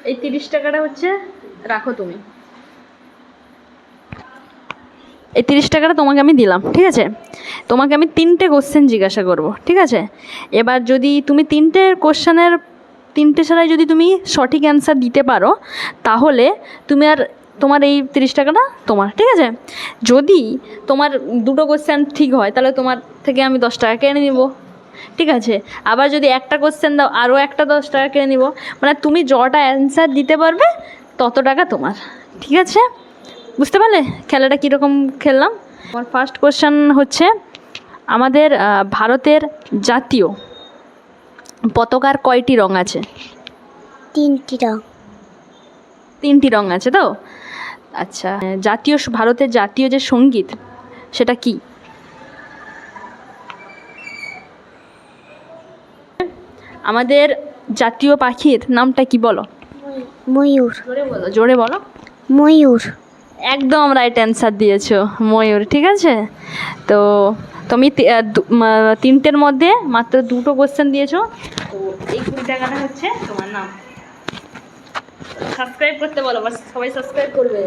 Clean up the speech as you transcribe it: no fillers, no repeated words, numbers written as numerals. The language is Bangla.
এই 30 টাকাটা হচ্ছে রাখো তুমি। এই 30 টাকাটা তোমাকে আমি দিলাম, ঠিক আছে? তোমাকে আমি 3টে কোশ্চেন জিজ্ঞাসা করব, ঠিক আছে? এবার যদি তুমি 3টে কোশ্চেনের 3টে ছাড়াই যদি তুমি সঠিক অ্যান্সার দিতে পারো, তাহলে তুমি আর তোমার এই 30 টাকাটা তোমার, ঠিক আছে? যদি তোমার 2টো কোশ্চেন ঠিক হয়, তাহলে তোমার থেকে আমি 10 টাকা কেটে নিব, ঠিক আছে? আবার যদি একটা কোশ্চেন দাও, আরও একটা 10 টাকা কেটে নিব। মানে তুমি যটা অ্যান্সার দিতে পারবে তত টাকা তোমার, ঠিক আছে? বুঝতে পারলে খেলাটা কীরকম খেললাম? আমার ফার্স্ট কোশ্চেন হচ্ছে, আমাদের ভারতের জাতীয় পতাকার কয়টি রং আছে? 3টি রং। 3টি রং আছে তো? আচ্ছা, ভারতের জাতীয় যে সঙ্গীত সেটা কি? আমাদের জাতীয় পাখির নামটা কি বলো? ময়ূর। জোরে বলো, জোরে বলো। ময়ূর। একদম রাইট অ্যান্সার দিয়েছো, ময়ূর, ঠিক আছে? তো তুমি 3টের মধ্যে মাত্র 2টো কোশ্চেন দিয়েছো। তো এই 20 টাকাটা হচ্ছে তোমার নাম। সাবস্ক্রাইব করতে বলো, সবাই সাবস্ক্রাইব করবে।